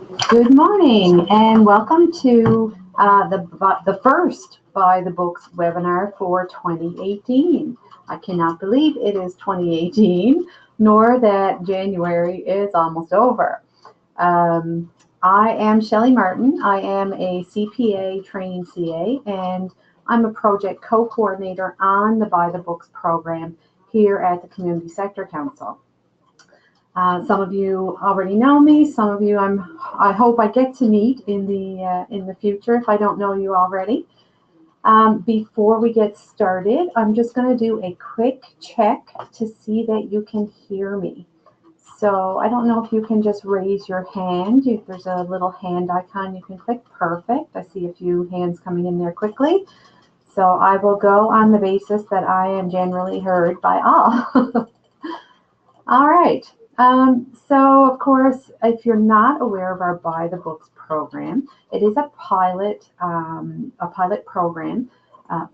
Good morning and welcome to the first By the Books webinar for 2018. I cannot believe it is 2018, nor that January is almost over. I am Shelley Martin. I am a CPA training CA, and I'm a project co-coordinator on the By the Books program here at the Community Sector Council. Some of you already know me. Some of you I hope I get to meet in the future if I don't know you already. Before we get started, I'm just going to do a quick check to see that you can hear me. So I don't know if you can just raise your hand. If there's a little hand icon, you can click. Perfect. I see a few hands coming in there quickly. So I will go on the basis that I am generally heard by all. All right. So, of course, if you're not aware of our By the Books program, it is a pilot program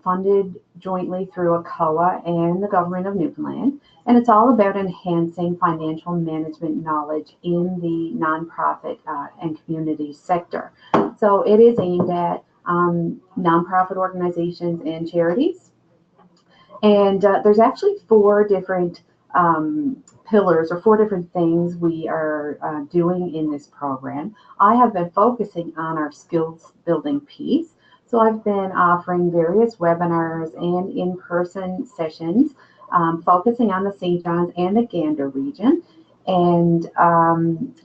funded jointly through ACOA and the Government of Newfoundland, and it's all about enhancing financial management knowledge in the nonprofit and community sector. So it is aimed at nonprofit organizations and charities, and there's actually four different pillars or four different things we are doing in this program. I have been focusing on our skills building piece. So I've been offering various webinars and in-person sessions focusing on the St. John's and the Gander region. And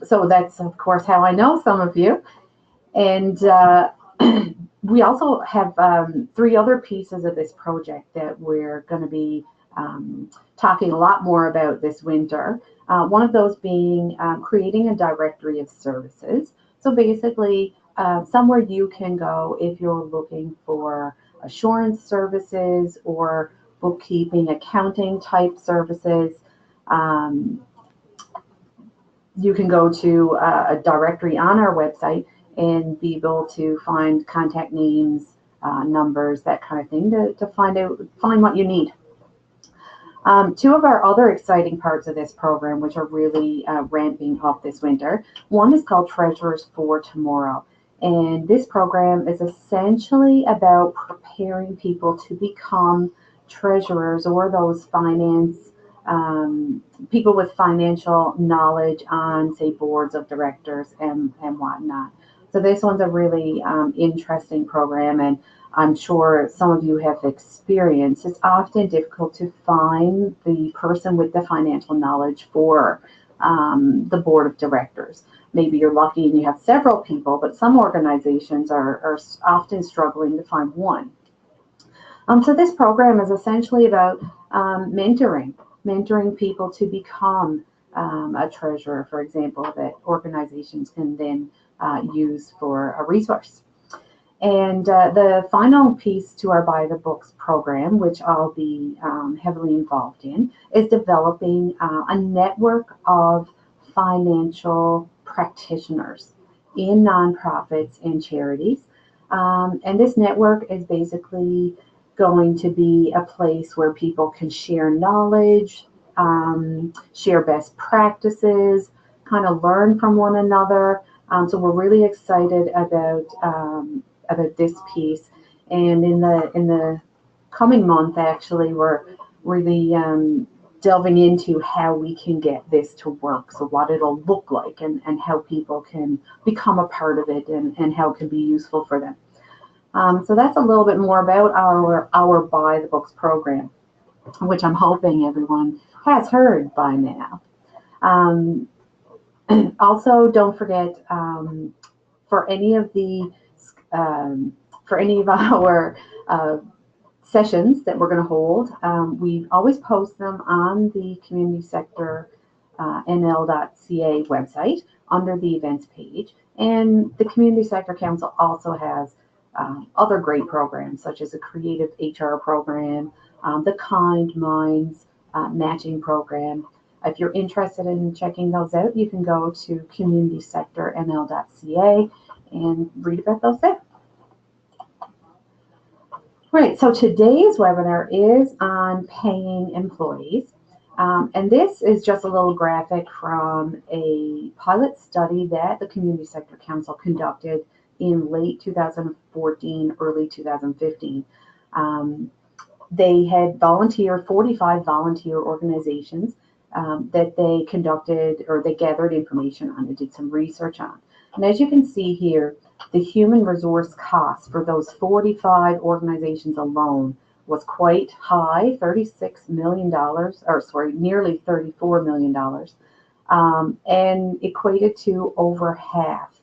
so that's, of course, how I know some of you. And we also have three other pieces of this project that we're going to be talking a lot more about this winter. One of those being creating a directory of services. So basically, somewhere you can go if you're looking for assurance services or bookkeeping, accounting type services. You can go to a directory on our website and be able to find contact names, numbers, that kind of thing to find what you need. Two of our other exciting parts of this program, which are really ramping up this winter, one is called Treasurers for Tomorrow. And this program is essentially about preparing people to become treasurers or those people with financial knowledge on, say, boards of directors and whatnot. So this one's a really interesting program, and I'm sure some of you have experienced. It's often difficult to find the person with the financial knowledge for the board of directors. Maybe you're lucky and you have several people, but some organizations are often struggling to find one. So this program is essentially about mentoring people to become a treasurer, for example, that organizations can then use for a resource. And the final piece to our By the Books program, which I'll be heavily involved in, is developing a network of financial practitioners in nonprofits and charities. And this network is basically going to be a place where people can share knowledge, share best practices, kind of learn from one another. So we're really excited about this piece, and in the coming month, actually, we're really delving into how we can get this to work. So what it'll look like, and how people can become a part of it, and how it can be useful for them. So that's a little bit more about our By the Books program, which I'm hoping everyone has heard by now. Also, don't forget, for any of our sessions that we're going to hold, we always post them on the Community Sector NL.ca website under the events page. And the Community Sector Council also has other great programs, such as a creative HR program, the Kind Minds matching program. If you're interested in checking those out, you can go to communitysectornl.ca and read about those there. Right, so today's webinar is on paying employees. And this is just a little graphic from a pilot study that the Community Sector Council conducted in late 2014, early 2015. They had 45 volunteer organizations that they conducted, or they gathered information on and did some research on. And as you can see here, the human resource costs for those 45 organizations alone was quite high, $36 million, or sorry, nearly $34 million, and equated to over half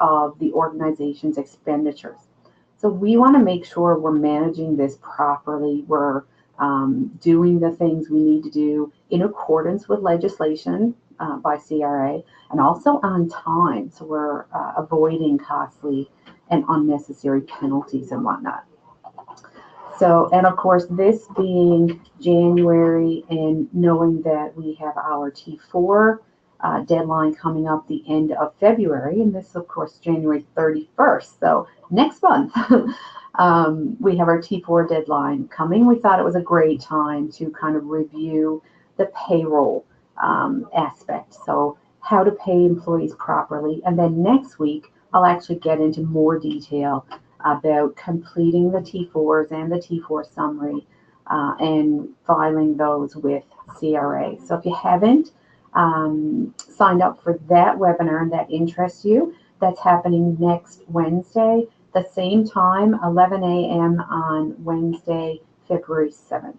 of the organization's expenditures. So we want to make sure we're managing this properly. We're doing the things we need to do in accordance with legislation by CRA, and also on time. So we're avoiding costly and unnecessary penalties and whatnot. So, and of course, this being January and knowing that we have our T4 deadline coming up the end of February, and this, of course, January 31st. So next month, we have our T4 deadline coming. We thought it was a great time to kind of review the payroll aspect. So how to pay employees properly. And then next week, I'll actually get into more detail about completing the T4s and the T4 summary and filing those with CRA. So if you haven't signed up for that webinar and that interests you, that's happening next Wednesday, the same time, 11 a.m. on Wednesday, February 7th.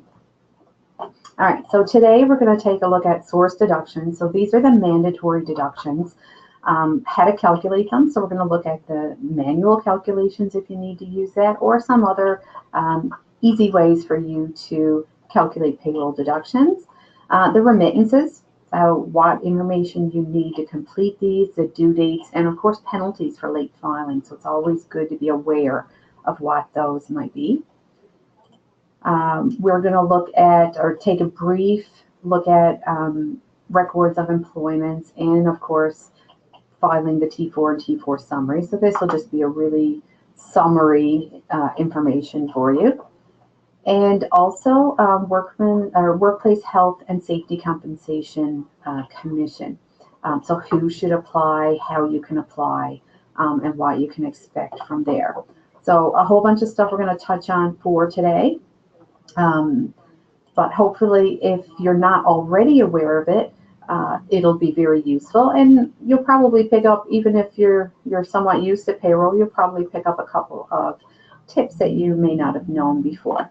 All right, so today we're going to take a look at source deductions. So these are the mandatory deductions. How to calculate them. So we're going to look at the manual calculations if you need to use that, or some other easy ways for you to calculate payroll deductions. The remittances, so what information you need to complete these, the due dates, and of course penalties for late filing. So it's always good to be aware of what those might be. We're going to look at, or take a brief look at records of employment, and of course filing the T4 and T4 summary. So this will just be a really summary information for you. And also Workplace Health and Safety Compensation Commission. So who should apply, how you can apply, and what you can expect from there. So a whole bunch of stuff we're going to touch on for today. But hopefully if you're not already aware of it, it'll be very useful, and you'll probably pick up, even if you're somewhat used to payroll, you'll probably pick up a couple of tips that you may not have known before.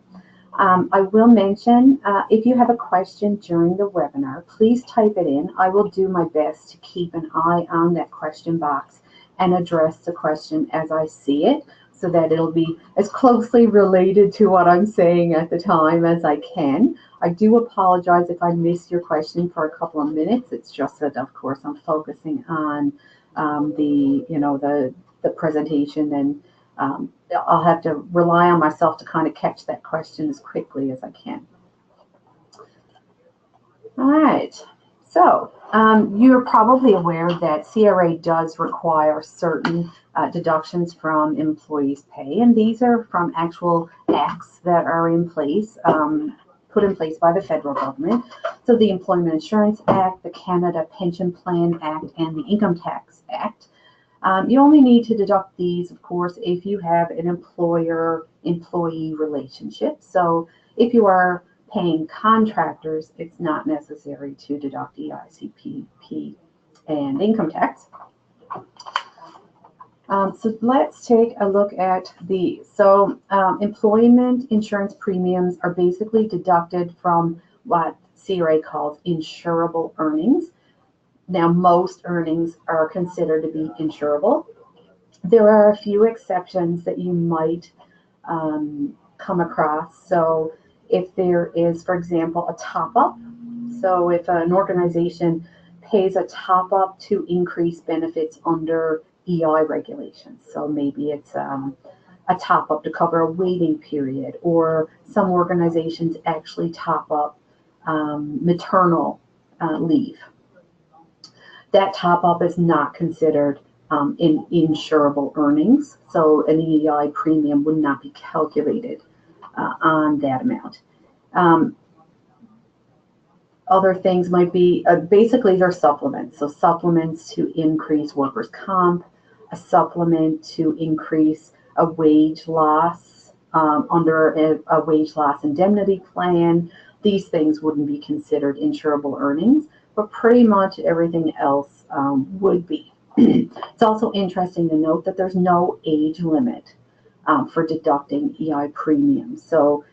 I will mention, if you have a question during the webinar, please type it in. I will do my best to keep an eye on that question box and address the question as I see it, so that it'll be as closely related to what I'm saying at the time as I can. I do apologize if I missed your question for a couple of minutes. It's just that, of course, I'm focusing on the presentation, and I'll have to rely on myself to kind of catch that question as quickly as I can. All right. So you're probably aware that CRA does require certain deductions from employees' pay, and these are from actual acts that are in place, put in place by the federal government. So the Employment Insurance Act, the Canada Pension Plan Act, and the Income Tax Act. You only need to deduct these, of course, if you have an employer-employee relationship. So if you are paying contractors, it's not necessary to deduct EICPP and income tax. So let's take a look at these. So employment insurance premiums are basically deducted from what CRA calls insurable earnings. Now, most earnings are considered to be insurable. There are a few exceptions that you might come across. So if there is, for example, a top-up, so if an organization pays a top-up to increase benefits under EI regulations, so maybe it's a top-up to cover a waiting period, or some organizations actually top up maternal leave. That top-up is not considered in insurable earnings, so an EI premium would not be calculated on that amount. Other things might be, basically they're supplements. So supplements to increase workers' comp, a supplement to increase a wage loss under a wage loss indemnity plan. These things wouldn't be considered insurable earnings, but pretty much everything else would be. It's also interesting to note that there's no age limit for deducting EI premiums. So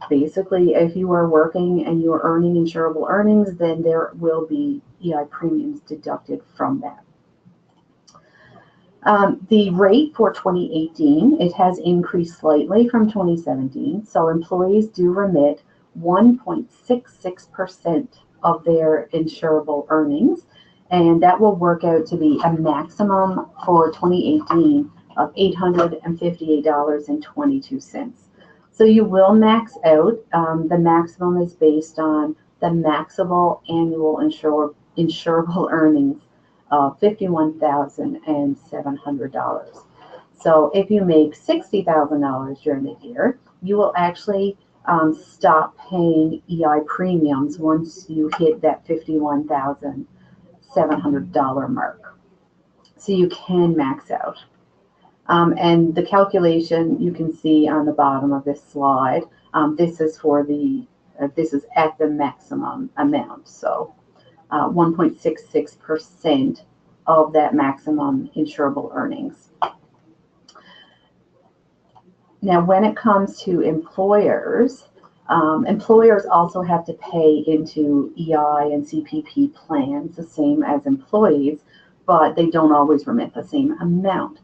basically, if you are working and you are earning insurable earnings, then there will be EI premiums deducted from that. The rate for 2018, it has increased slightly from 2017. So employees do remit 1.66% of their insurable earnings, and that will work out to be a maximum for 2018 of $858.22. So you will max out. The maximum is based on the maximal annual insurable earnings of $51,700. So if you make $60,000 during the year, you will actually stop paying EI premiums once you hit that $51,700 mark. So you can max out. And the calculation you can see on the bottom of this slide. This is for this is at the maximum amount. So 1.66% of that maximum insurable earnings. Now, when it comes to employers, employers also have to pay into EI and CPP plans the same as employees, but they don't always remit the same amount.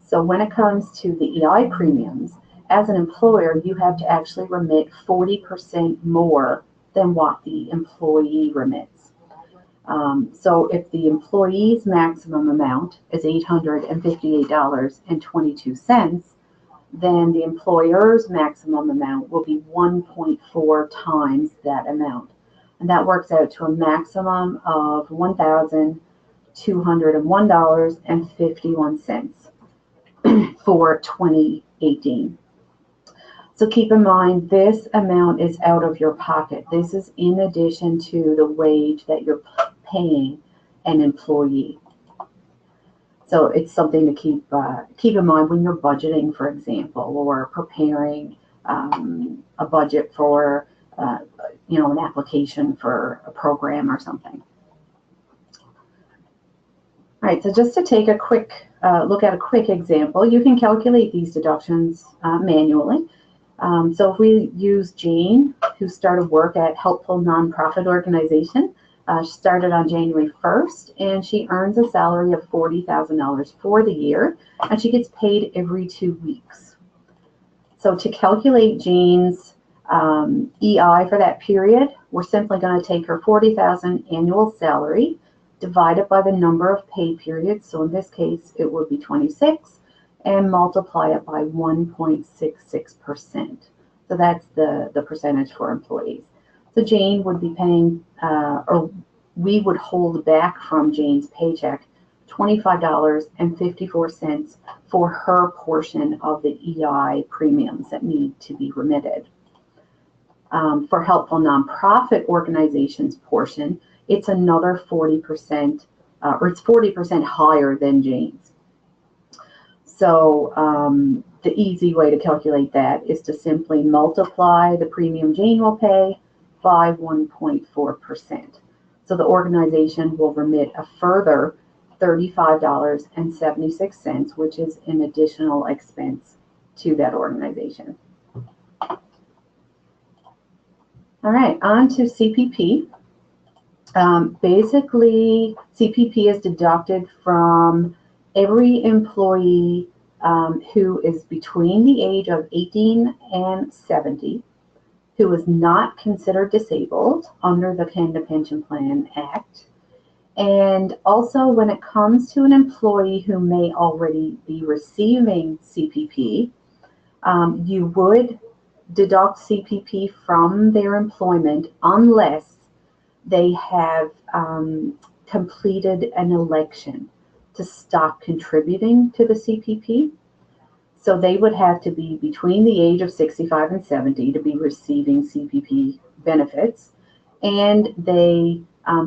So when it comes to the EI premiums, as an employer, you have to actually remit 40% more than what the employee remits. So if the employee's maximum amount is $858.22, then the employer's maximum amount will be 1.4 times that amount. And that works out to a maximum of $1,201.51 for 2018. So keep in mind, this amount is out of your pocket. This is in addition to the wage that you're paying an employee. So it's something to keep in mind when you're budgeting, for example, or preparing a budget for an application for a program or something. All right, so just to take a quick look at a quick example, you can calculate these deductions manually. So if we use Jane, who started work at Helpful Nonprofit Organization, she started on January 1st, and she earns a salary of $40,000 for the year, and she gets paid every 2 weeks. So to calculate Jane's EI for that period, we're simply going to take her $40,000 annual salary, divided by the number of pay periods. So in this case, it would be 26, and multiply it by 1.66%. So that's the percentage for employees. So Jane would be paying, or we would hold back from Jane's paycheck $25.54 for her portion of the EI premiums that need to be remitted. For Helpful Nonprofit Organizations portion, it's another 40%, or it's 40% higher than Jane's. So the easy way to calculate that is to simply multiply the premium Jane will pay by 1.4%. So the organization will remit a further $35.76, which is an additional expense to that organization. All right, on to CPP. Basically, CPP is deducted from every employee who is between the age of 18 and 70, who is not considered disabled under the Canada Pension Plan Act. And also when it comes to an employee who may already be receiving CPP, you would deduct CPP from their employment unless they have completed an election to stop contributing to the CPP. So they would have to be between the age of 65 and 70 to be receiving CPP benefits. and they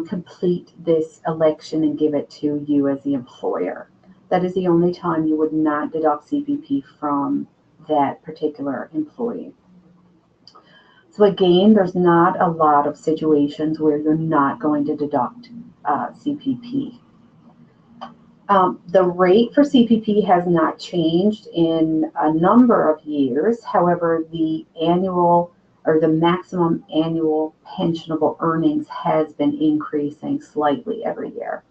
complete this election and give it to you as the employer. That is the only time you would not deduct CPP from that particular employee. So again, there's not a lot of situations where you're not going to deduct CPP. The rate for CPP has not changed in a number of years. However, the annual or the maximum annual pensionable earnings has been increasing slightly every year.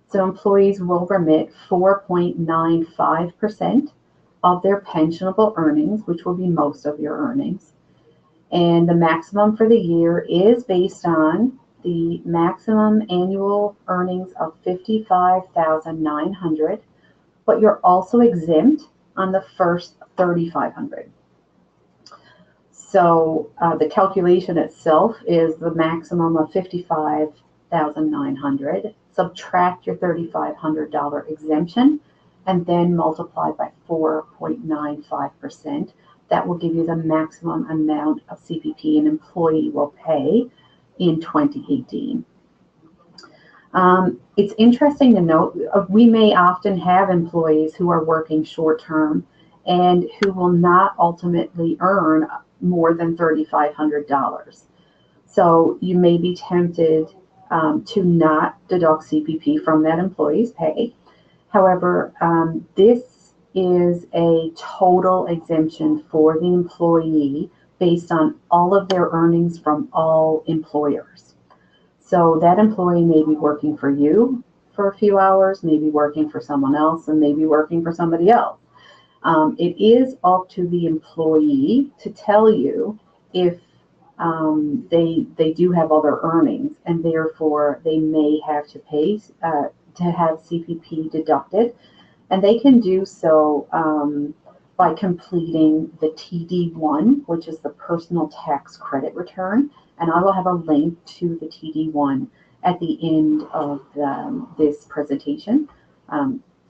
So employees will remit 4.95% of their pensionable earnings, which will be most of your earnings. And the maximum for the year is based on the maximum annual earnings of $55,900, but you're also exempt on the first $3,500. So the calculation itself is the maximum of $55,900, subtract your $3,500 exemption, and then multiply by 4.95%. That will give you the maximum amount of CPP an employee will pay in 2018. It's interesting to note, we may often have employees who are working short term and who will not ultimately earn more than $3,500. So you may be tempted to not deduct CPP from that employee's pay. However, this is a total exemption for the employee based on all of their earnings from all employers. So that employee may be working for you for a few hours, maybe working for someone else, and maybe working for somebody else. It is up to the employee to tell you if they do have other earnings, and therefore they may have to pay to have CPP deducted. And they can do so by completing the TD1, which is the personal tax credit return. And I will have a link to the TD1 at the end of this presentation.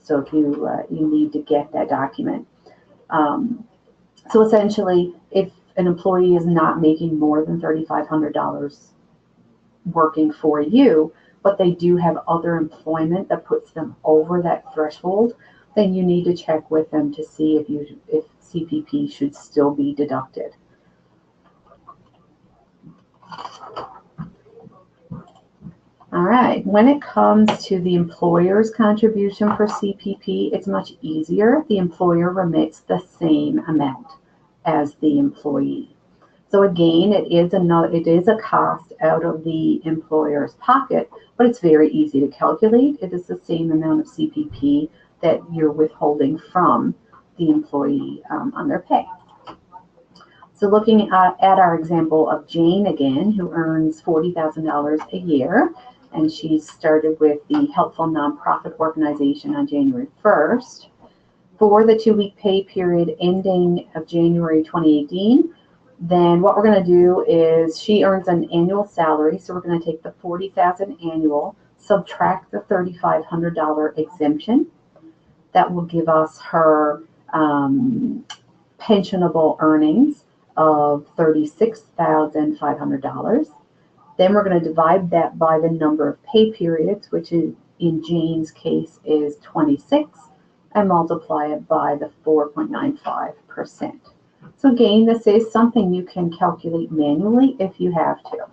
So if you need to get that document. So essentially, if an employee is not making more than $3,500 working for you, but they do have other employment that puts them over that threshold, then you need to check with them to see if CPP should still be deducted. All right, when it comes to the employer's contribution for CPP, it's much easier. The employer remits the same amount as the employee. So again, it is a cost out of the employer's pocket, but it's very easy to calculate. It is the same amount of CPP that you're withholding from the employee on their pay. So looking at our example of Jane again, who earns $40,000 a year, and she started with the Helpful Nonprofit Organization on January 1st. For the 2-week pay period ending of January 2018, then what we're going to do is she earns an annual salary, so we're going to take the $40,000 annual, subtract the $3,500 exemption. That will give us her pensionable earnings of $36,500. Then we're going to divide that by the number of pay periods, which in Jane's case is 26, and multiply it by the 4.95%. So again, this is something you can calculate manually if you have to.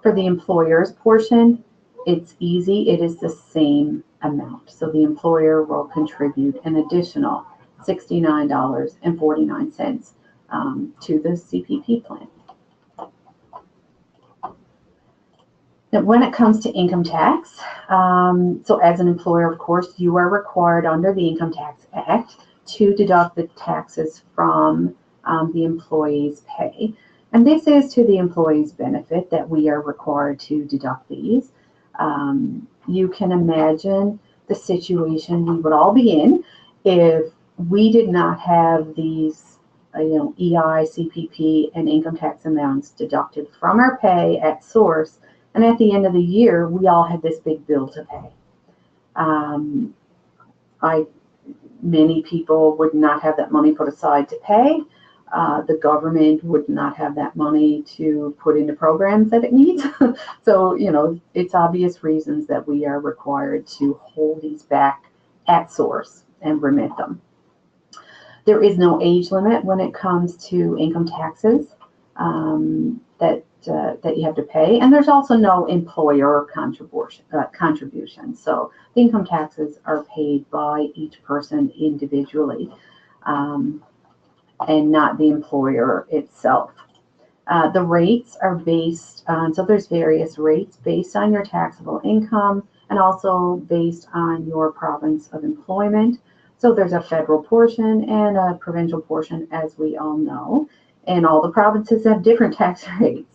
For the employer's portion, it's easy. It is the same amount. So the employer will contribute an additional $69.49 to the CPP plan. Now, when it comes to income tax, so as an employer, of course, you are required under the Income Tax Act to deduct the taxes from the employee's pay. And this is to the employee's benefit that we are required to deduct these. You can imagine the situation we would all be in if we did not have these EI, CPP, and income tax amounts deducted from our pay at source, and at the end of the year, we all had this big bill to pay. Many people would not have that money put aside to pay. The government would not have that money to put into programs that it needs. So, it's obvious reasons that we are required to hold these back at source and remit them. There is no age limit when it comes to income taxes that you have to pay, and there's also no employer contribution. So the income taxes are paid by each person individually, and not the employer itself. The rates are based on, so there's various rates based on your taxable income and also based on your province of employment. So there's a federal portion and a provincial portion, as we all know, and all the provinces have different tax rates.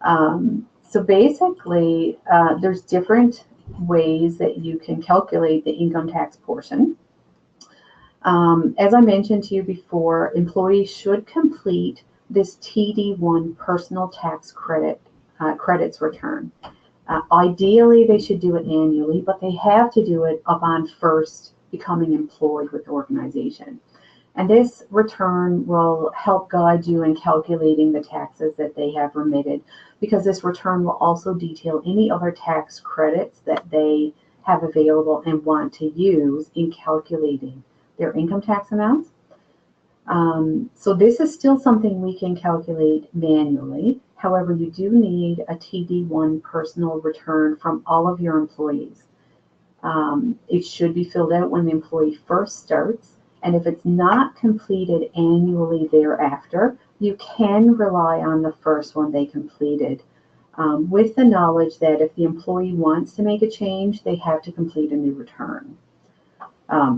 So basically, there's different ways that you can calculate the income tax portion. As I mentioned to you before, employees should complete this TD1 personal tax credits return. Ideally, they should do it annually, but they have to do it upon first becoming employed with the organization. And this return will help guide you in calculating the taxes that they have remitted, because this return will also detail any other tax credits that they have available and want to use in calculating their income tax amounts. So this is still something we can calculate manually. However, you do need a TD1 personal return from all of your employees. It should be filled out when the employee first starts, and if it's not completed annually thereafter, you can rely on the first one they completed, with the knowledge that if the employee wants to make a change, they have to complete a new return.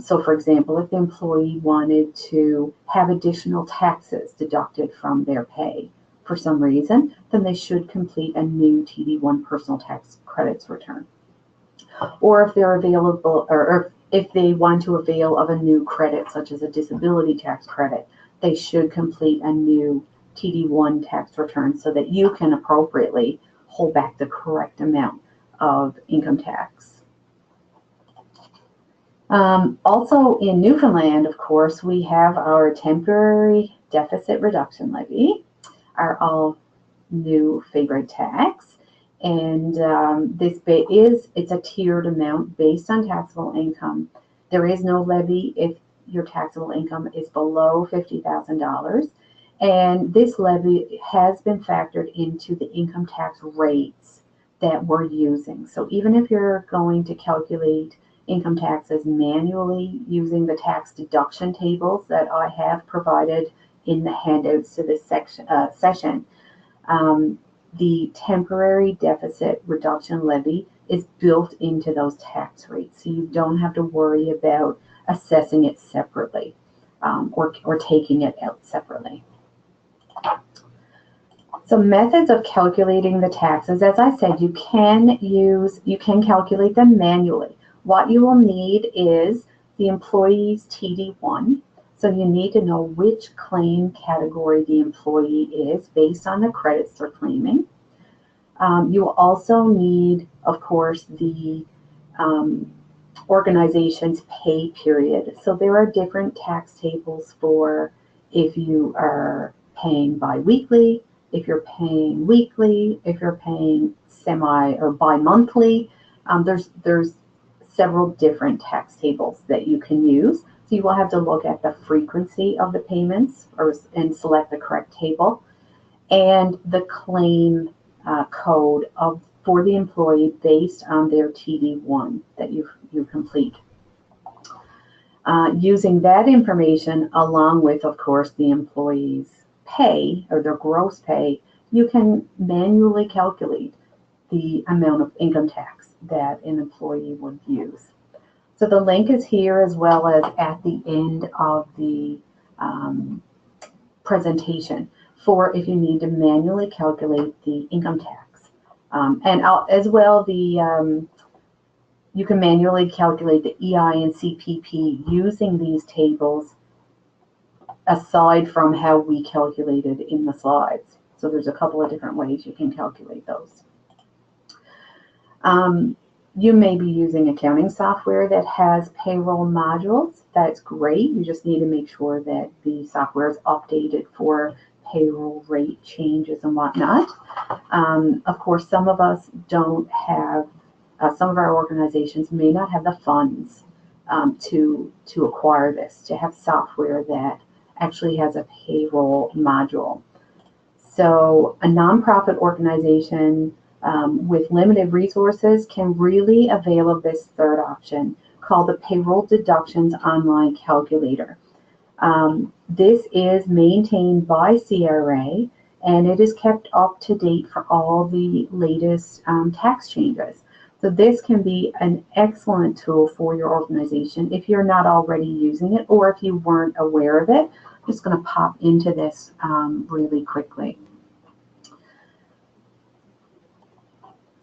So for example, if the employee wanted to have additional taxes deducted from their pay for some reason, then they should complete a new TD1 personal tax credits return. Or if they're available, or if they want to avail of a new credit, such as a disability tax credit, they should complete a new TD1 tax return so that you can appropriately hold back the correct amount of income tax. Also in Newfoundland, of course, we have our temporary deficit reduction levy, our all new favorite tax. And it's a tiered amount based on taxable income. There is no levy if your taxable income is below $50,000. And this levy has been factored into the income tax rates that we're using. So even if you're going to calculate income taxes manually using the tax deduction tables that I have provided in the handouts to this session, the temporary deficit reduction levy is built into those tax rates, so you don't have to worry about assessing it separately, or taking it out separately. So methods of calculating the taxes, as I said, you can calculate them manually. What you will need is the employee's TD1. So you need to know which claim category the employee is based on the credits they're claiming. You will also need, of course, the organization's pay period. So there are different tax tables for if you are paying bi-weekly, if you're paying weekly, if you're paying semi or bi-monthly. There's several different tax tables that you can use. So you will have to look at the frequency of the payments and select the correct table, and the claim code for the employee based on their TD1 that you complete. Using that information along with, of course, the employee's pay or their gross pay, you can manually calculate the amount of income tax that an employee would use. So the link is here as well as at the end of the presentation for if you need to manually calculate the income tax. And as well, you can manually calculate the EI and CPP using these tables aside from how we calculated in the slides. So there's a couple of different ways you can calculate those. You may be using accounting software that has payroll modules. That's great. You just need to make sure that the software is updated for payroll rate changes and whatnot. Of course, some of us don't have, some of our organizations may not have the funds to acquire this, to have software that actually has a payroll module. So a nonprofit organization with limited resources can really avail of this third option called the Payroll Deductions Online Calculator. This is maintained by CRA, and it is kept up to date for all the latest tax changes. So this can be an excellent tool for your organization if you're not already using it, or if you weren't aware of it. I'm just going to pop into this really quickly.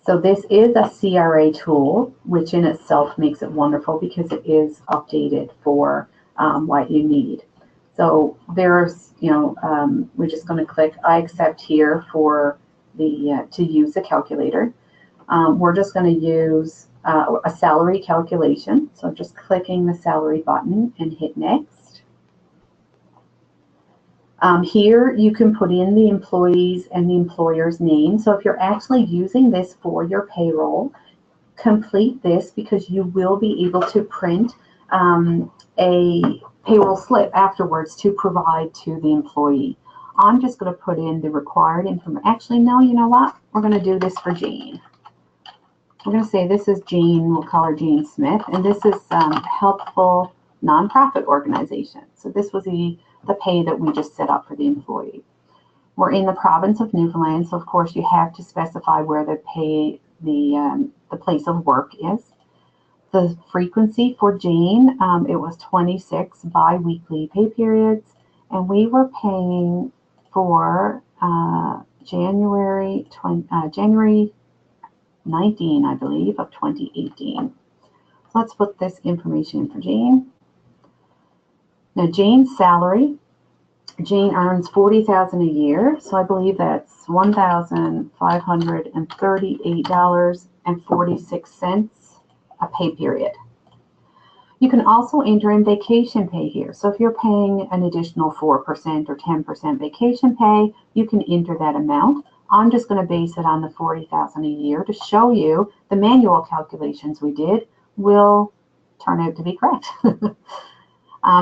So this is a CRA tool, which in itself makes it wonderful because it is updated for what you need. So there's, we're just going to click I accept here for the to use the calculator. We're just going to use a salary calculation. So just clicking the salary button and hit next. Here you can put in the employees and the employer's name. So if you're actually using this for your payroll, complete this because you will be able to print a payroll slip afterwards to provide to the employee. I'm just going to put in the required information. Actually, no, you know what? We're going to do this for Jane. We're going to say this is Jane, we'll call her Jane Smith, and this is Helpful Nonprofit Organization. So this was the pay that we just set up for the employee. We're in the province of Newfoundland, so of course you have to specify where the place of work is. The frequency for Jane, it was 26 bi-weekly pay periods, and we were paying for January 19, I believe, of 2018. So let's put this information in for Jane. Now Jane's salary, Jane earns $40,000 a year, so I believe that's $1,538.46 a pay period. You can also enter in vacation pay here. So if you're paying an additional 4% or 10% vacation pay, you can enter that amount. I'm just going to base it on the $40,000 a year to show you the manual calculations we did will turn out to be correct.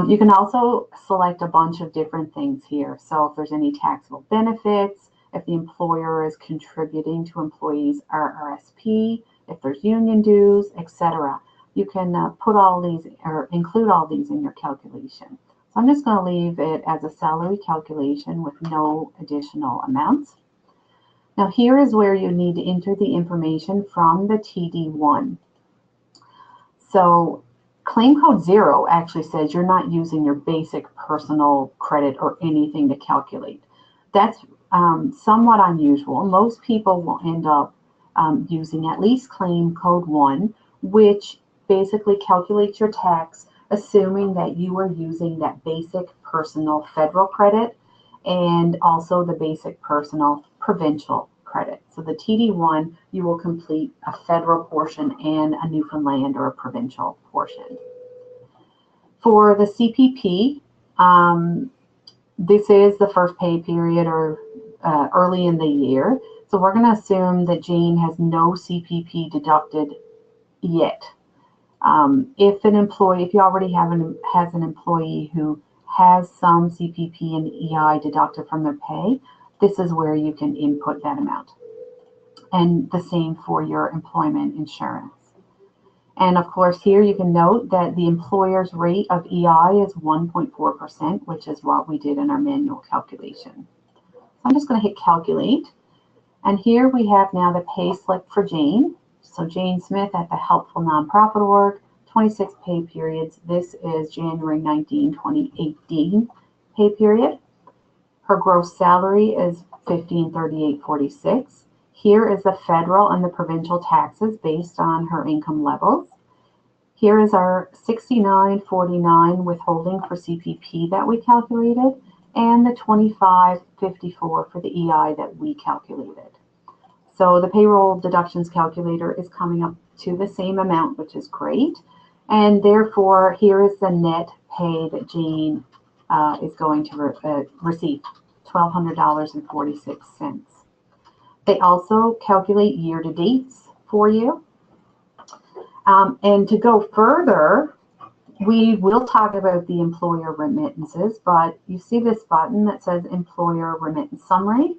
You can also select a bunch of different things here. So if there's any taxable benefits, if the employer is contributing to employees' RRSP, if there's union dues, etc. You can put all these or include all these in your calculation. So I'm just going to leave it as a salary calculation with no additional amounts. Now here is where you need to enter the information from the TD1. So claim code 0 actually says you're not using your basic personal credit or anything to calculate. That's somewhat unusual. Most people will end up using at least claim code 1, which basically calculates your tax assuming that you are using that basic personal federal credit and also the basic personal provincial credit. So the TD1, you will complete a federal portion and a Newfoundland or a provincial portion. For the CPP, this is the first pay period or early in the year. So we're going to assume that Jane has no CPP deducted yet. If you already has an employee who has some CPP and EI deducted from their pay, this is where you can input that amount. And the same for your employment insurance. And of course, here you can note that the employer's rate of EI is 1.4%, which is what we did in our manual calculation. So I'm just going to hit calculate. And here we have now the pay slip for Jane. So Jane Smith at the Helpful Nonprofit Org, 26 pay periods. This is January 19, 2018 pay period. Her gross salary is $1,538.46. Here is the federal and the provincial taxes based on her income levels. Here is our $69.49 withholding for CPP that we calculated, and the $25.54 for the EI that we calculated. So the payroll deductions calculator is coming up to the same amount, which is great. And therefore, here is the net pay that Jane is going to receive, $1,200.46. They also calculate year-to-dates for you. And to go further, we will talk about the employer remittances, but you see this button that says Employer Remittance Summary.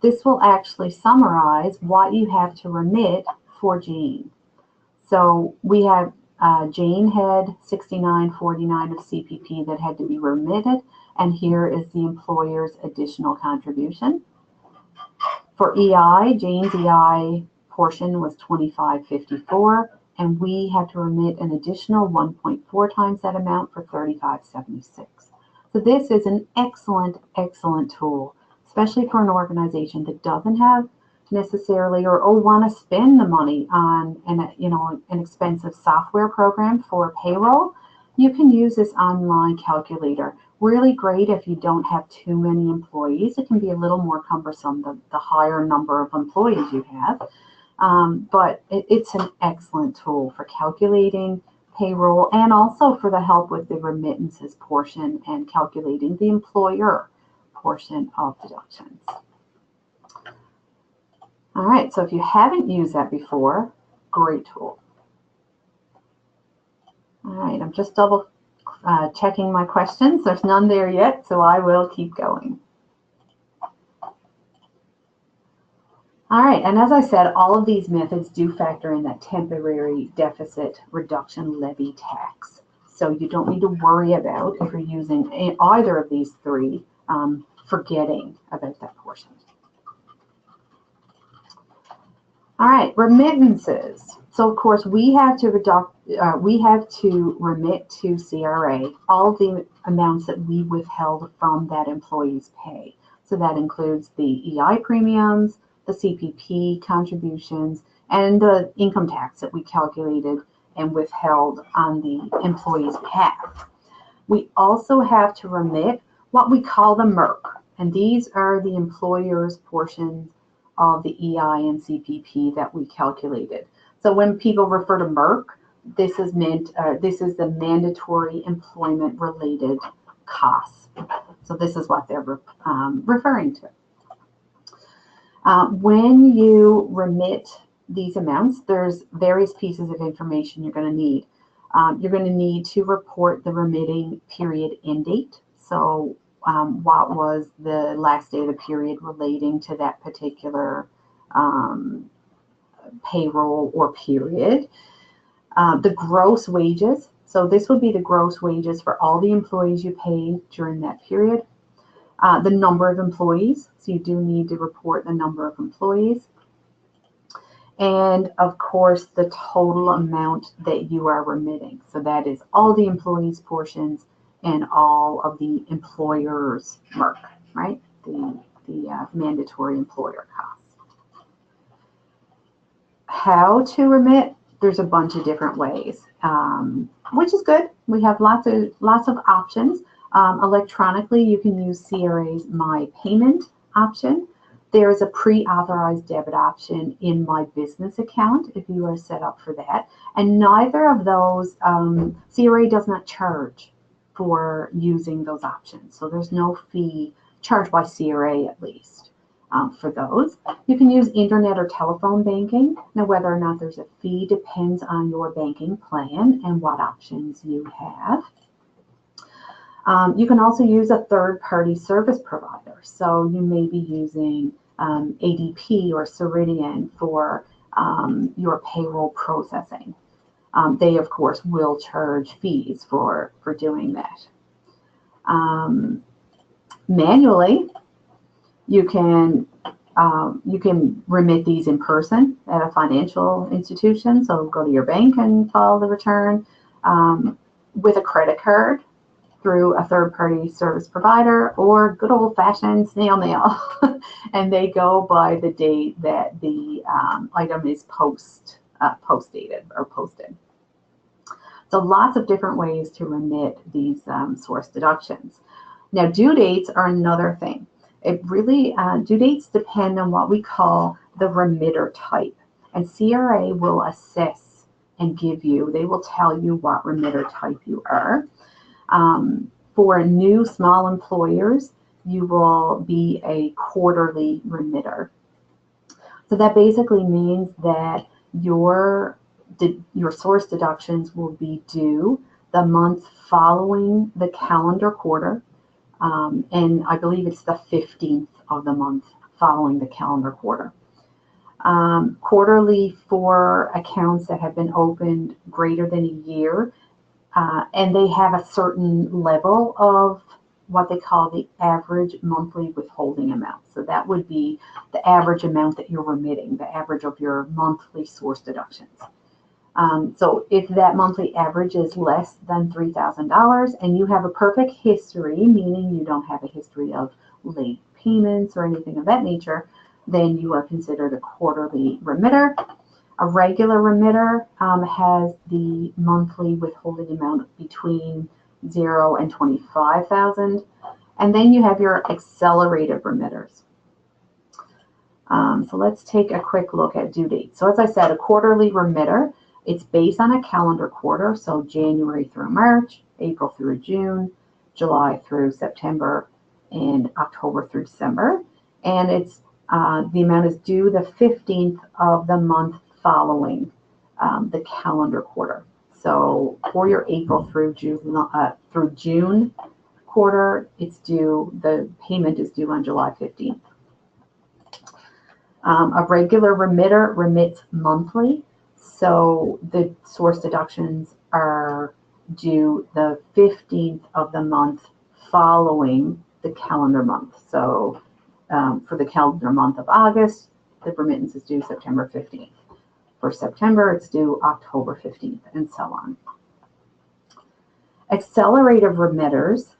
This will actually summarize what you have to remit for Jane. So we have Jane had $69.49 of CPP that had to be remitted, and here is the employer's additional contribution. For EI, Jane's EI portion was $25.54, and we had to remit an additional 1.4 times that amount for $35.76. So this is an excellent, excellent tool, especially for an organization that doesn't have necessarily or want to spend the money on an expensive software program for payroll. You can use this online calculator. Really great if you don't have too many employees. It can be a little more cumbersome the higher number of employees you have. But it's an excellent tool for calculating payroll and also for the help with the remittances portion and calculating the employer portion of deductions. All right, so if you haven't used that before, great tool. All right, I'm just double checking my questions. There's none there yet, so I will keep going. All right, and as I said, all of these methods do factor in that temporary deficit reduction levy tax. So you don't need to worry about, if you're using either of these three, forgetting about that portion. All right, remittances. So of course we have to remit to CRA all of the amounts that we withheld from that employee's pay. So that includes the EI premiums, the CPP contributions, and the income tax that we calculated and withheld on the employee's behalf. We also have to remit what we call the MERC, and these are the employer's portions of the EI and CPP that we calculated. So when people refer to MERC, this is the mandatory employment related costs. So this is what they're referring to. When you remit these amounts, there's various pieces of information you're going to need. You're going to need to report the remitting period end date. So what was the last day of the period relating to that particular payroll or period. The gross wages. So this would be the gross wages for all the employees you paid during that period. The number of employees. So you do need to report the number of employees. And of course, the total amount that you are remitting. So that is all the employees' portions and all of the employer's MERC, right? The mandatory employer costs. How to remit? There's a bunch of different ways, which is good. We have lots of options. Electronically, you can use CRA's My Payment option. There is a pre-authorized debit option in My Business account if you are set up for that. And neither of those, CRA does not charge for using those options. So there's no fee charged by CRA at least for those. You can use internet or telephone banking. Now, whether or not there's a fee depends on your banking plan and what options you have. You can also use a third-party service provider. So you may be using ADP or Ceridian for your payroll processing. They, of course, will charge fees for doing that. Manually, you can remit these in person at a financial institution. So go to your bank and file the return with a credit card through a third-party service provider, or good old-fashioned snail mail. And they go by the date that the item is post-dated or posted. So lots of different ways to remit these source deductions. Now, due dates are another thing. It really, due dates depend on what we call the remitter type. And CRA will assess and they will tell you what remitter type you are. For new small employers, you will be a quarterly remitter. So that basically means that your source deductions will be due the month following the calendar quarter, and I believe it's the 15th of the month following the calendar quarter. Quarterly for accounts that have been opened greater than a year, and they have a certain level of what they call the average monthly withholding amount. So that would be the average amount that you're remitting, the average of your monthly source deductions. So if that monthly average is less than $3,000 and you have a perfect history, meaning you don't have a history of late payments or anything of that nature, then you are considered a quarterly remitter. A regular remitter has the monthly withholding amount between 0 and 25,000, and then you have your accelerated remitters. So let's take a quick look at due dates. So as I said, a quarterly remitter, it's based on a calendar quarter, so January through March, April through June, July through September, and October through December. And it's the amount is due the 15th of the month following the calendar quarter. So for your April through June quarter, it's due. The payment is due on July 15th. A regular remitter remits monthly, so the source deductions are due the 15th of the month following the calendar month. So for the calendar month of August, the remittance is due September 15th. For September, it's due October 15th, and so on. Accelerated remitters,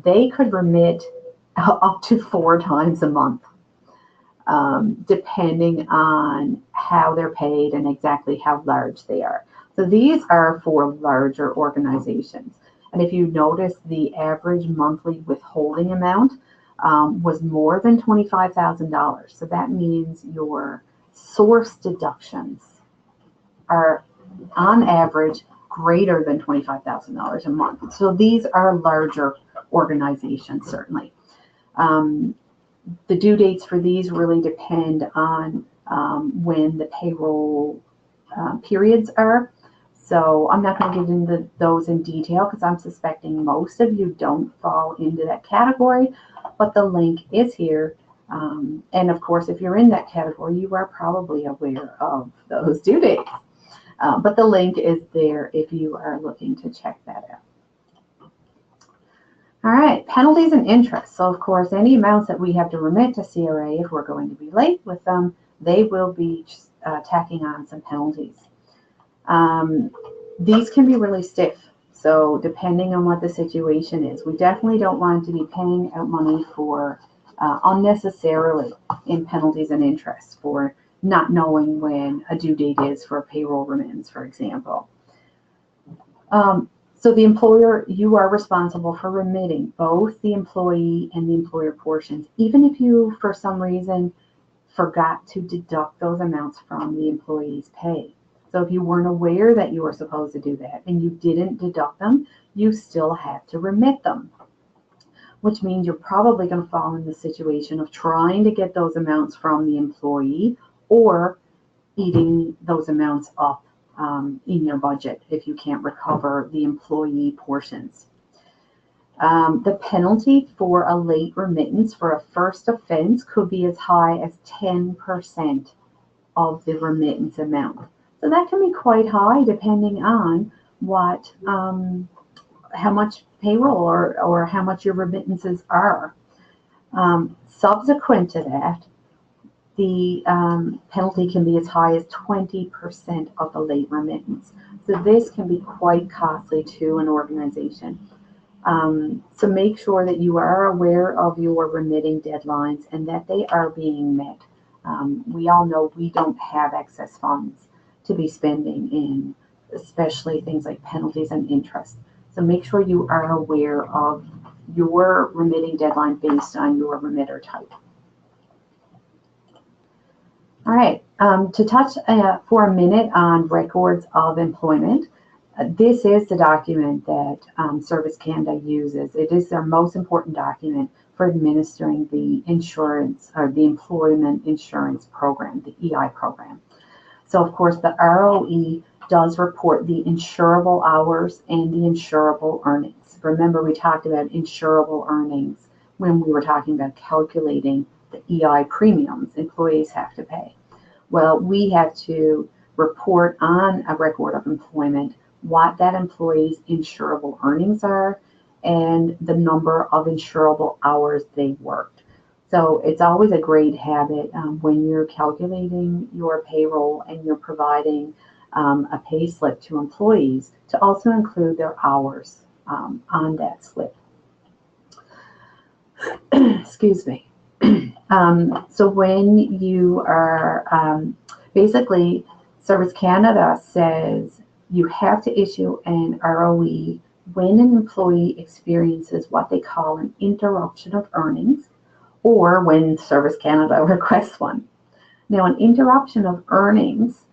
they could remit up to 4 times a month, depending on how they're paid and exactly how large they are. So these are for larger organizations. And if you notice, the average monthly withholding amount was more than $25,000. So that means your source deductions are on average greater than $25,000 a month. So these are larger organizations, certainly. The due dates for these really depend on when the payroll periods are. So I'm not going to get into those in detail because I'm suspecting most of you don't fall into that category, but the link is here. And of course, if you're in that category, you are probably aware of those due dates. But the link is there if you are looking to check that out. All right, penalties and interest. So of course, any amounts that we have to remit to CRA, if we're going to be late with them, they will be tacking on some penalties. These can be really stiff. So depending on what the situation is, we definitely don't want to be paying out money for unnecessarily in penalties and interest for not knowing when a due date is for a payroll remittance, for example. So the employer, you are responsible for remitting both the employee and the employer portions, even if you, for some reason, forgot to deduct those amounts from the employee's pay. So if you weren't aware that you were supposed to do that and you didn't deduct them, you still have to remit them, which means you're probably going to fall in the situation of trying to get those amounts from the employee or eating those amounts up in your budget if you can't recover the employee portions. The penalty for a late remittance for a first offense could be as high as 10% of the remittance amount. So that can be quite high depending on what, how much payroll or how much your remittances are. Subsequent to that, the penalty can be as high as 20% of the late remittance. So this can be quite costly to an organization. So make sure that you are aware of your remitting deadlines and that they are being met. We all know we don't have excess funds to be spending in, especially things like penalties and interest. So make sure you are aware of your remitting deadline based on your remitter type. All right, to touch for a minute on records of employment. This is the document that Service Canada uses. It is their most important document for administering the insurance or the employment insurance program, the EI program. So of course the ROE does report the insurable hours and the insurable earnings. Remember we talked about insurable earnings when we were talking about calculating the EI premiums employees have to pay. Well, we have to report on a record of employment what that employee's insurable earnings are and the number of insurable hours they worked. So it's always a great habit when you're calculating your payroll and you're providing a pay slip to employees to also include their hours on that slip. Excuse me. So when you are basically, Service Canada says you have to issue an ROE when an employee experiences what they call an interruption of earnings, or when Service Canada requests one. Now, an interruption of earnings,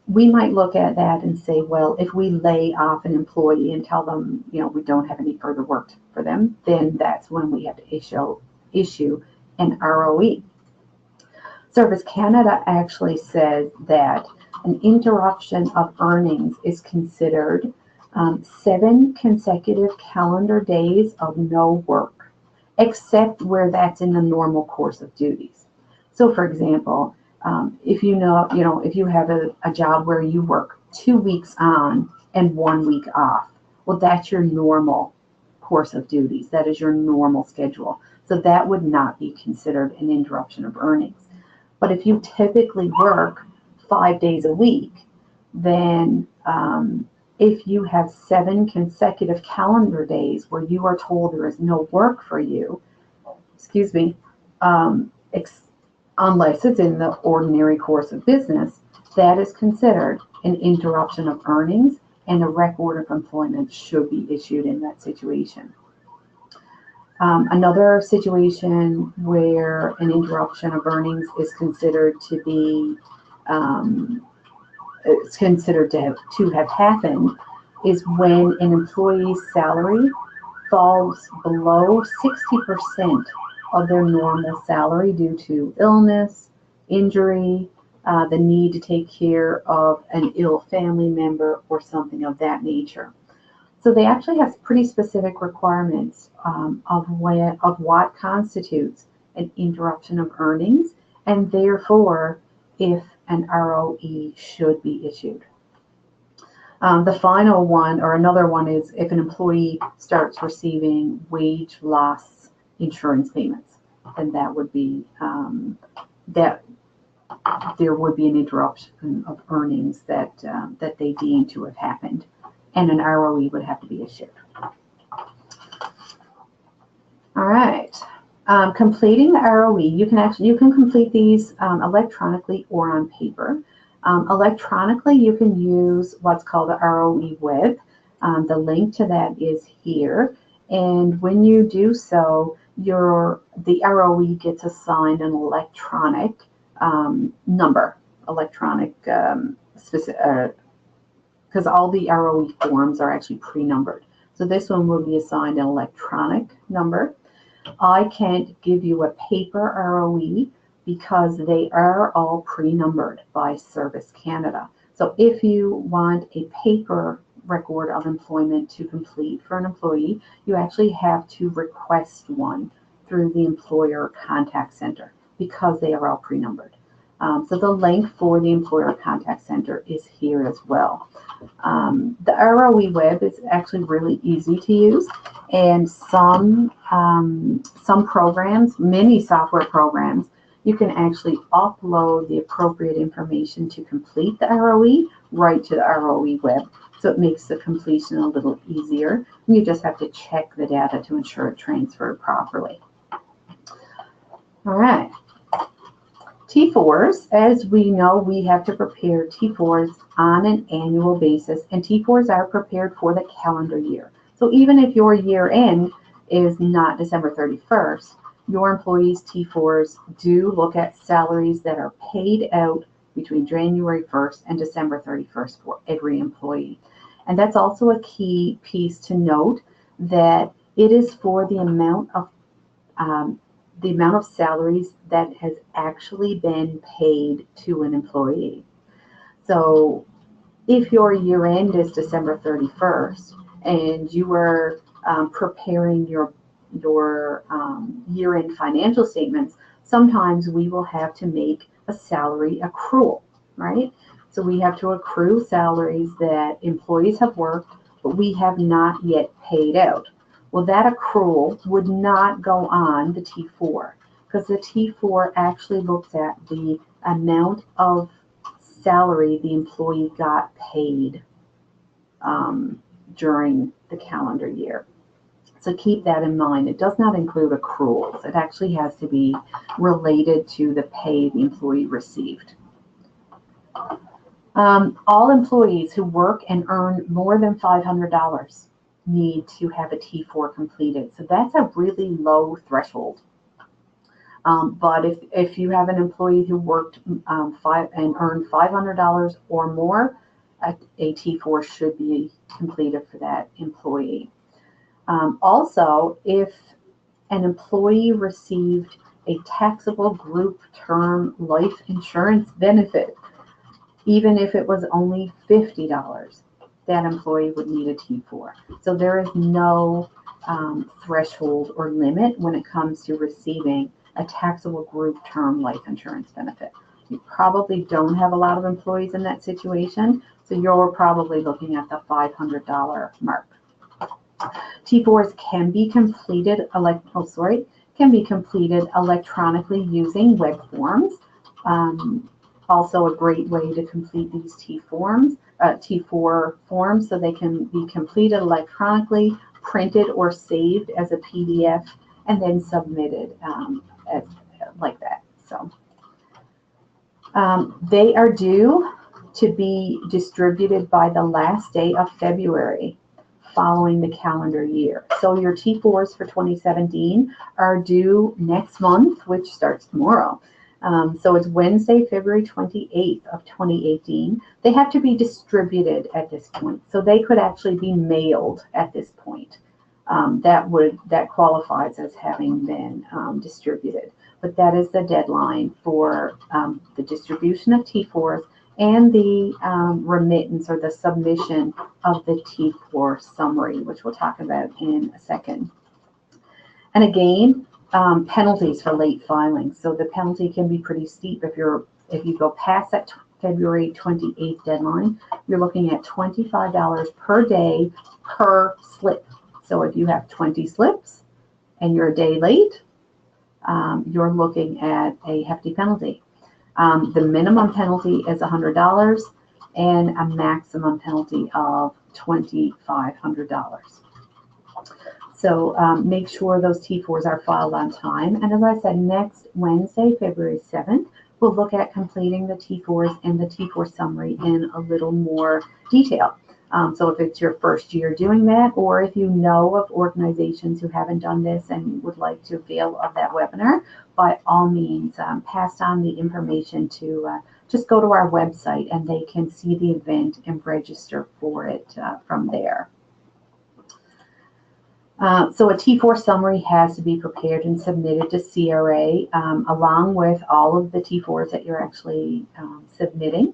we might look at that and say, well, if we lay off an employee and tell them, we don't have any further work for them, then that's when we have to issue an ROE. Service Canada actually says that an interruption of earnings is considered 7 consecutive calendar days of no work, except where that's in the normal course of duties. So, for example, if if you have a job where you work 2 weeks on and 1 week off, well, that's your normal course of duties. That is your normal schedule. So that would not be considered an interruption of earnings. But if you typically work 5 days a week, then if you have 7 consecutive calendar days where you are told there is no work for you, unless it's in the ordinary course of business, that is considered an interruption of earnings, and a record of employment should be issued in that situation. Another situation where an interruption of earnings is considered to be to have happened is when an employee's salary falls below 60% of their normal salary due to illness, injury, the need to take care of an ill family member, or something of that nature. So they actually have pretty specific requirements of what constitutes an interruption of earnings, and therefore if an ROE should be issued. The final one, or another one, is if an employee starts receiving wage loss insurance payments, then that would be that there would be an interruption of earnings that they deem to have happened, and an ROE would have to be issued. All right. Completing the ROE, you can complete these electronically or on paper. Electronically, you can use what's called the ROE web. The link to that is here, and when you do so, the ROE gets assigned an electronic number, because all the ROE forms are actually pre-numbered. So this one will be assigned an electronic number. I can't give you a paper ROE because they are all pre-numbered by Service Canada. So if you want a paper record of employment to complete for an employee, you actually have to request one through the employer contact center because they are all pre-numbered. So the link for the employer contact center is here as well. The ROE web is actually really easy to use, and some programs, many software programs, you can actually upload the appropriate information to complete the ROE right to the ROE web. So it makes the completion a little easier. You just have to check the data to ensure it transferred properly. All right. T4s, as we know, we have to prepare T4s on an annual basis, and T4s are prepared for the calendar year. So even if your year end is not December 31st, your employees' T4s do look at salaries that are paid out between January 1st and December 31st for every employee. And that's also a key piece to note, that it is for the amount of salaries that has actually been paid to an employee. So if your year end is December 31st and you are preparing your year-end financial statements, sometimes we will have to make a salary accrual, right? So we have to accrue salaries that employees have worked, but we have not yet paid out. Well, that accrual would not go on the T4, because the T4 actually looks at the amount of salary the employee got paid during the calendar year. So keep that in mind. It does not include accruals. It actually has to be related to the pay the employee received. All employees who work and earn more than $500 need to have a T4 completed. So that's a really low threshold. But if you have an employee who worked and earned $500 or more, a T4 should be completed for that employee. Also, if an employee received a taxable group term life insurance benefit, even if it was only $50, that employee would need a T4. So there is no threshold or limit when it comes to receiving a taxable group term life insurance benefit. You probably don't have a lot of employees in that situation, so you're probably looking at the $500 mark. T4s can be completed electronically using web forms. Also a great way to complete these T4 forms, so they can be completed electronically, printed or saved as a PDF, and then submitted like that. So they are due to be distributed by the last day of February following the calendar year. So your T4s for 2017 are due next month, which starts tomorrow. So it's Wednesday, February 28th of 2018. They have to be distributed at this point. So they could actually be mailed at this point. That qualifies as having been distributed. But that is the deadline for the distribution of T4s and the remittance or the submission of the T4 summary, which we'll talk about in a second. And again, penalties for late filing. So the penalty can be pretty steep if you go past that February 28th deadline. You're looking at $25 per day per slip. So if you have 20 slips and you're a day late, you're looking at a hefty penalty. The minimum penalty is $100 and a maximum penalty of $2,500. So make sure those T4s are filed on time. And as I said, next Wednesday, February 7th, we'll look at completing the T4s and the T4 summary in a little more detail. So if it's your first year doing that, or if you know of organizations who haven't done this and would like to avail of that webinar, by all means, pass on the information to just go to our website and they can see the event and register for it from there. So a T4 summary has to be prepared and submitted to CRA along with all of the T4s that you're actually submitting.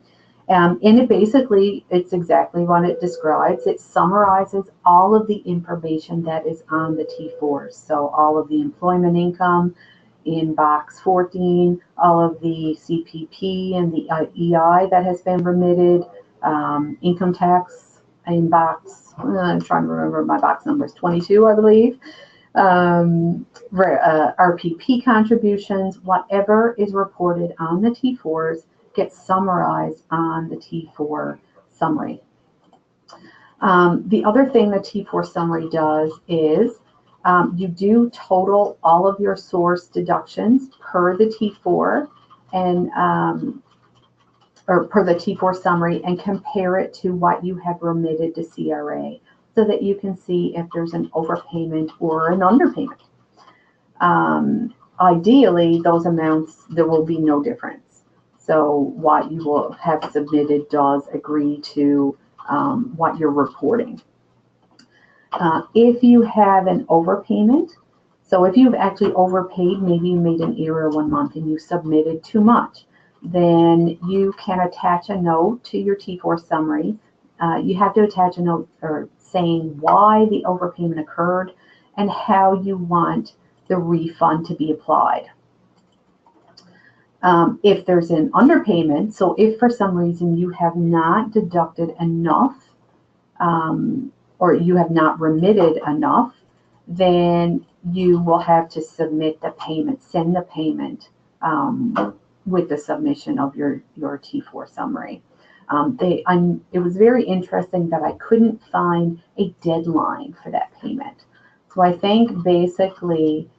And it's exactly what it describes. It summarizes all of the information that is on the T4s. So all of the employment income in box 14, all of the CPP and the EI that has been remitted, income tax in box, I'm trying to remember my box numbers, 22, I believe. RPP contributions, whatever is reported on the T4s gets summarized on the T4 summary. The other thing the T4 summary does is you do total all of your source deductions per the T4 and or per the T4 summary and compare it to what you have remitted to CRA so that you can see if there's an overpayment or an underpayment. ideally, those amounts, there will be no difference. So what you will have submitted does agree to what you're reporting. If you have an overpayment, so if you've actually overpaid, maybe you made an error one month and you submitted too much, then you can attach a note to your T4 summary. You have to attach a note or saying why the overpayment occurred and how you want the refund to be applied. If there's an underpayment, so if for some reason you have not deducted enough or you have not remitted enough, then you will have to submit the payment, send the payment with the submission of your T4 summary. It was very interesting that I couldn't find a deadline for that payment. So I think basically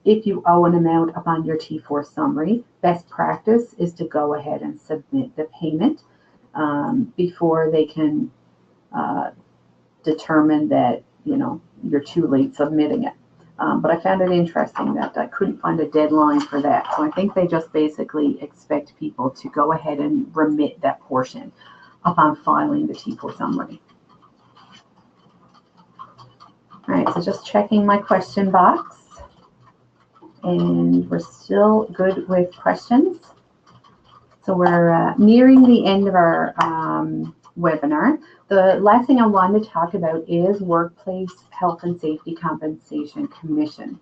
if you owe an amount upon your T4 summary, best practice is to go ahead and submit the payment before they can determine that you're too late submitting it. But I found it interesting that I couldn't find a deadline for that. So I think they just basically expect people to go ahead and remit that portion upon filing the T4 summary. All right, so just checking my question box. And we're still good with questions. So we're nearing the end of our webinar. The last thing I wanted to talk about is Workplace Health and Safety Compensation Commission.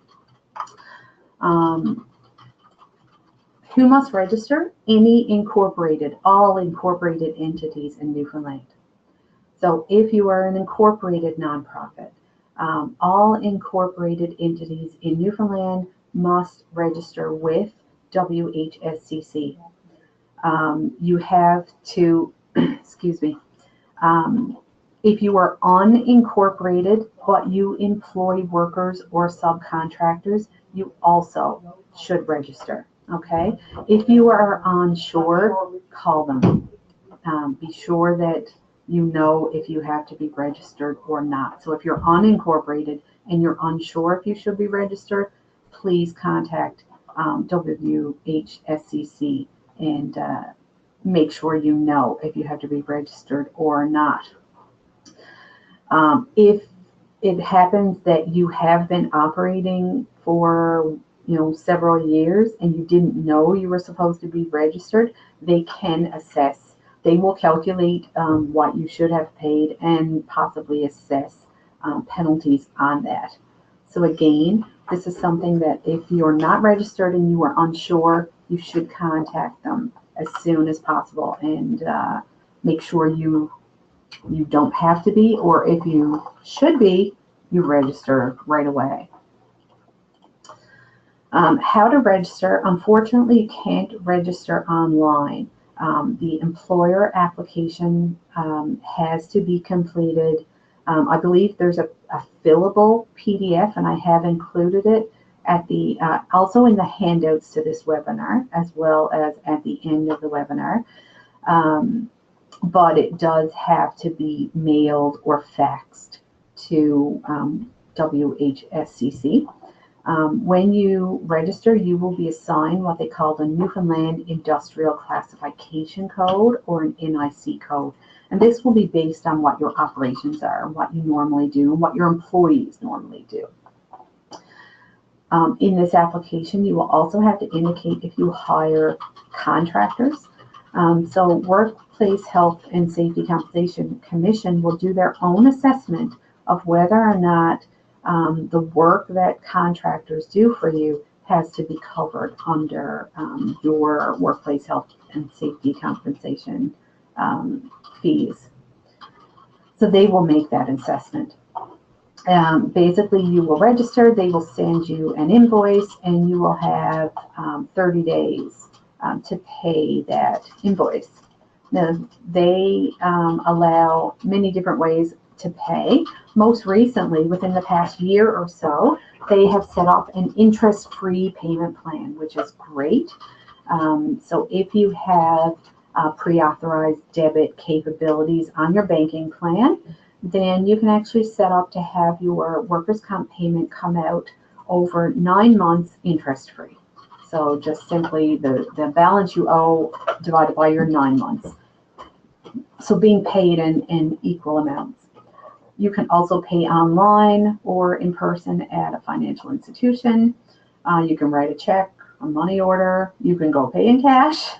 Who must register? Any incorporated, all incorporated entities in Newfoundland. So if you are an incorporated nonprofit, all incorporated entities in Newfoundland must register with WHSCC. You have to, excuse me, if you are unincorporated but you employ workers or subcontractors, you also should register, okay? If you are on shore, call them. Be sure that you know if you have to be registered or not. So if you're unincorporated and you're unsure if you should be registered, please contact WHSCC and make sure you know if you have to be registered or not. If it happens that you have been operating for several years and you didn't know you were supposed to be registered, they can assess. They will calculate what you should have paid and possibly assess penalties on that. So again, this is something that if you're not registered and you are unsure, you should contact them as soon as possible and make sure you don't have to be, or if you should be, you register right away. How to register? Unfortunately, you can't register online. The employer application has to be completed. I believe there's a fillable PDF, and I have included it at the also in the handouts to this webinar, as well as at the end of the webinar. But it does have to be mailed or faxed to WHSCC. When you register, you will be assigned what they call the Newfoundland Industrial Classification Code, or an NIC code. And this will be based on what your operations are, what you normally do, and what your employees normally do. In this application, you will also have to indicate if you hire contractors. So Workplace Health and Safety Compensation Commission will do their own assessment of whether or not the work that contractors do for you has to be covered under your workplace health and safety compensation fees. So they will make that assessment. Basically, you will register, they will send you an invoice, and you will have 30 days to pay that invoice. Now, they allow many different ways to pay. Most recently, within the past year or so, they have set up an interest-free payment plan, which is great. So if you have pre-authorized debit capabilities on your banking plan, then you can actually set up to have your workers' comp payment come out over 9 months interest-free. So just simply the balance you owe divided by your 9 months. So being paid in equal amounts. You can also pay online or in person at a financial institution. You can write a check, a money order. You can go pay in cash.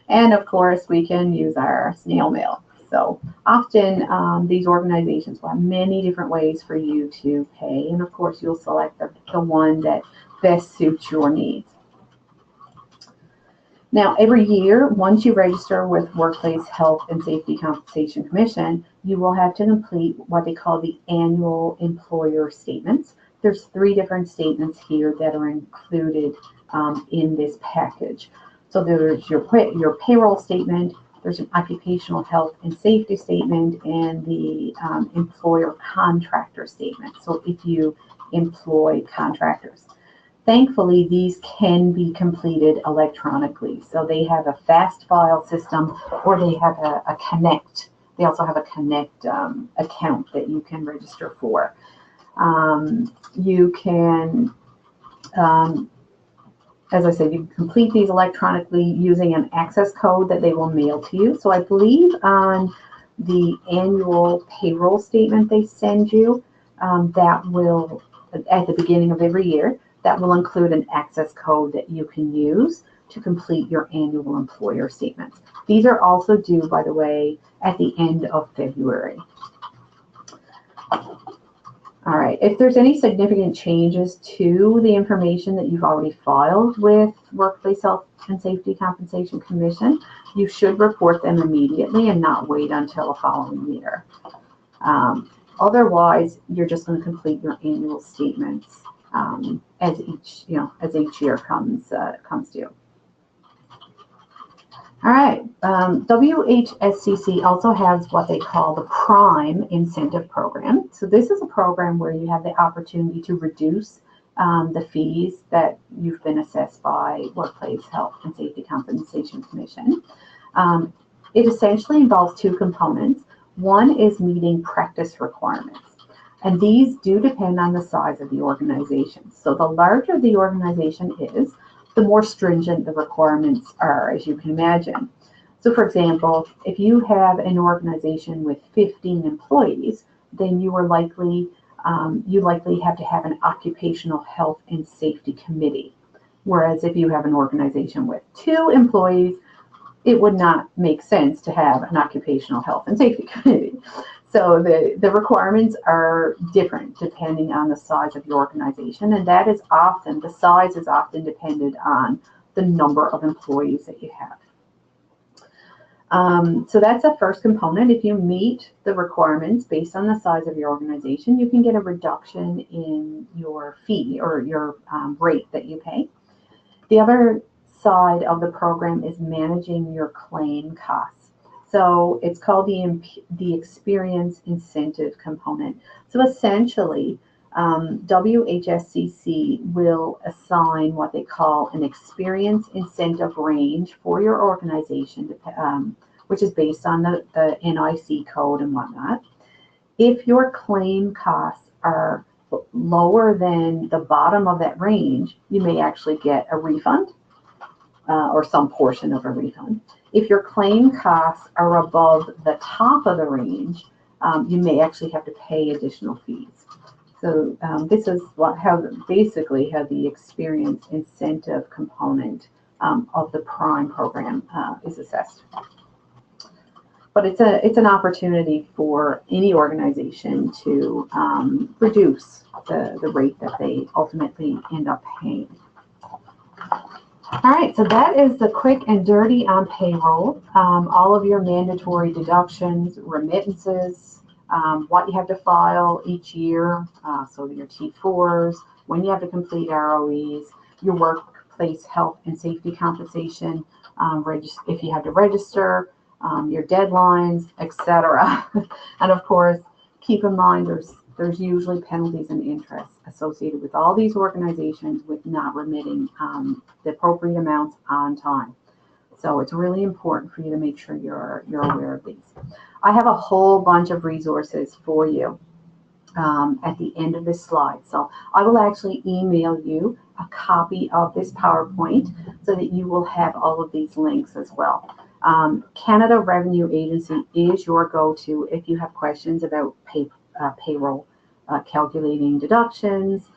And of course, we can use our snail mail. So often these organizations will have many different ways for you to pay. And of course, you'll select the one that best suits your needs. Now, every year, once you register with Workplace Health and Safety Compensation Commission, you will have to complete what they call the annual employer statements. There's 3 different statements here that are included in this package. So there's your payroll statement, there's an occupational health and safety statement, and the employer contractor statement. So if you employ contractors. Thankfully, these can be completed electronically. So they have a fast file system, or they have a Connect. They also have a Connect account that you can register for. You can, as I said, you can complete these electronically using an access code that they will mail to you. So I believe on the annual payroll statement they send you, that will, at the beginning of every year, that will include an access code that you can use to complete your annual employer statements. These are also due, by the way, at the end of February. All right, if there's any significant changes to the information that you've already filed with Workplace Health and Safety Compensation Commission, you should report them immediately and not wait until the following year. Otherwise, you're just going to complete your annual statements as each year comes due. All right, WHSCC also has what they call the Prime Incentive Program. So this is a program where you have the opportunity to reduce the fees that you've been assessed by Workplace Health and Safety Compensation Commission. It essentially involves 2 components. One is meeting practice requirements. And these do depend on the size of the organization. So the larger the organization is, the more stringent the requirements are, as you can imagine. So for example, if you have an organization with 15 employees, then you likely have to have an occupational health and safety committee. Whereas if you have an organization with 2 employees, it would not make sense to have an occupational health and safety committee. So the requirements are different depending on the size of your organization, and the size is often dependent on the number of employees that you have. So that's the first component. If you meet the requirements based on the size of your organization, you can get a reduction in your fee or your rate that you pay. The other side of the program is managing your claim costs. So it's called the experience incentive component. So essentially, WHSCC will assign what they call an experience incentive range for your organization, which is based on the NIC code and whatnot. If your claim costs are lower than the bottom of that range, you may actually get a refund or some portion of a refund. If your claim costs are above the top of the range, you may actually have to pay additional fees. So this is basically how the experience incentive component of the Prime program is assessed. But it's an opportunity for any organization to reduce the rate that they ultimately end up paying. All right, so that is the quick and dirty on payroll. All of your mandatory deductions, remittances, what you have to file each year, so your T4s, when you have to complete ROEs, your workplace health and safety compensation, if you have to register, your deadlines, etc. And of course, keep in mind there's usually penalties and interest associated with all these organizations with not remitting the appropriate amounts on time. So it's really important for you to make sure you're aware of these. I have a whole bunch of resources for you. at the end of this slide. So I will actually email you a copy of this PowerPoint so that you will have all of these links as well. Canada Revenue Agency is your go-to if you have questions about payroll, calculating deductions,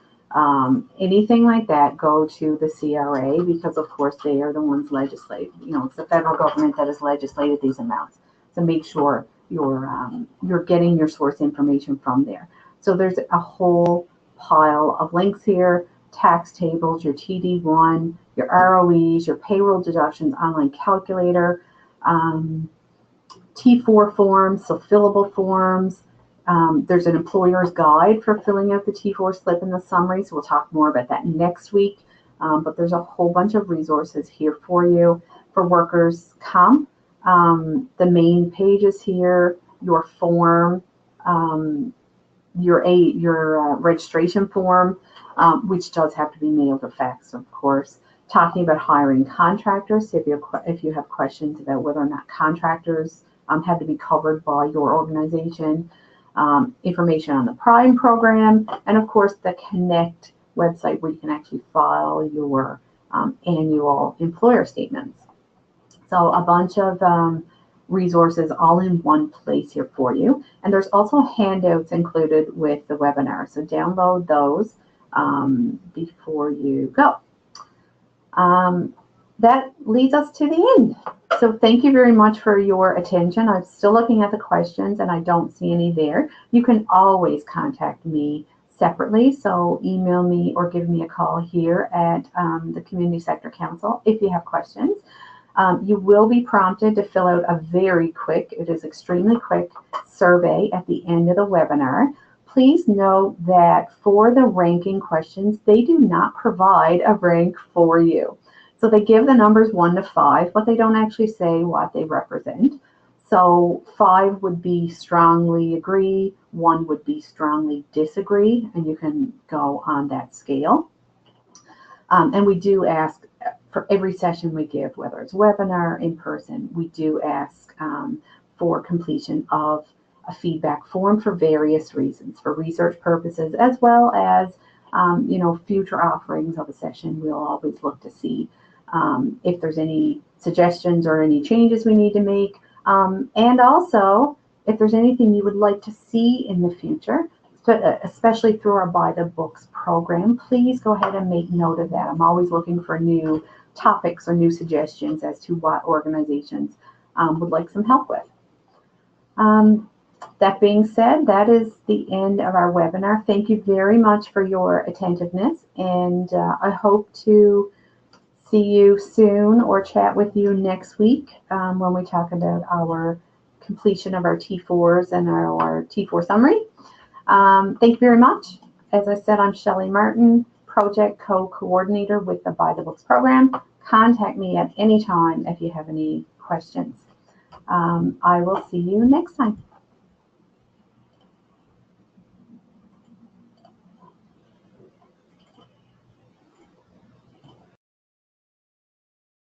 anything like that. Go to the CRA because, of course, they are the ones legislating. You know, it's the federal government that has legislated these amounts. So make sure you're getting your source information from there. So there's a whole pile of links here: tax tables, your TD1, your ROEs, your payroll deductions online calculator, T4 forms, so fillable forms. There's an employer's guide for filling out the T4 slip and the summary, so we'll talk more about that next week. But there's a whole bunch of resources here for you. For workers' comp, the main pages here, your form, your registration form, which does have to be mailed or faxed, of course. Talking about hiring contractors, if you have questions about whether or not contractors have to be covered by your organization. Information on the Prime program, and of course the Connect website where you can actually file your annual employer statements. So a bunch of resources all in one place here for you. And there's also handouts included with the webinar. So download those before you go. That leads us to the end. So thank you very much for your attention. I'm still looking at the questions and I don't see any there. You can always contact me separately. So email me or give me a call here at the Community Sector Council if you have questions. You will be prompted to fill out a very quick, it is extremely quick, survey at the end of the webinar. Please note that for the ranking questions, they do not provide a rank for you. So they give the numbers 1 to 5, but they don't actually say what they represent. So 5 would be strongly agree, 1 would be strongly disagree, and you can go on that scale. And we do ask for every session we give, whether it's webinar, in person, we do ask for completion of a feedback form for various reasons, for research purposes, as well as future offerings of a session. We'll always look to see if there's any suggestions or any changes we need to make, and also if there's anything you would like to see in the future, especially through our Buy the Books program. Please go ahead and make note of that. I'm always looking for new topics or new suggestions as to what organizations would like some help with. That being said, that is the end of our webinar. Thank you very much for your attentiveness, and I hope to see you soon or chat with you next week when we talk about our completion of our T4s and our T4 summary. Thank you very much. As I said, I'm Shelley Martin, Project Co-Coordinator with the Buy the Books program. Contact me at any time if you have any questions. I will see you next time.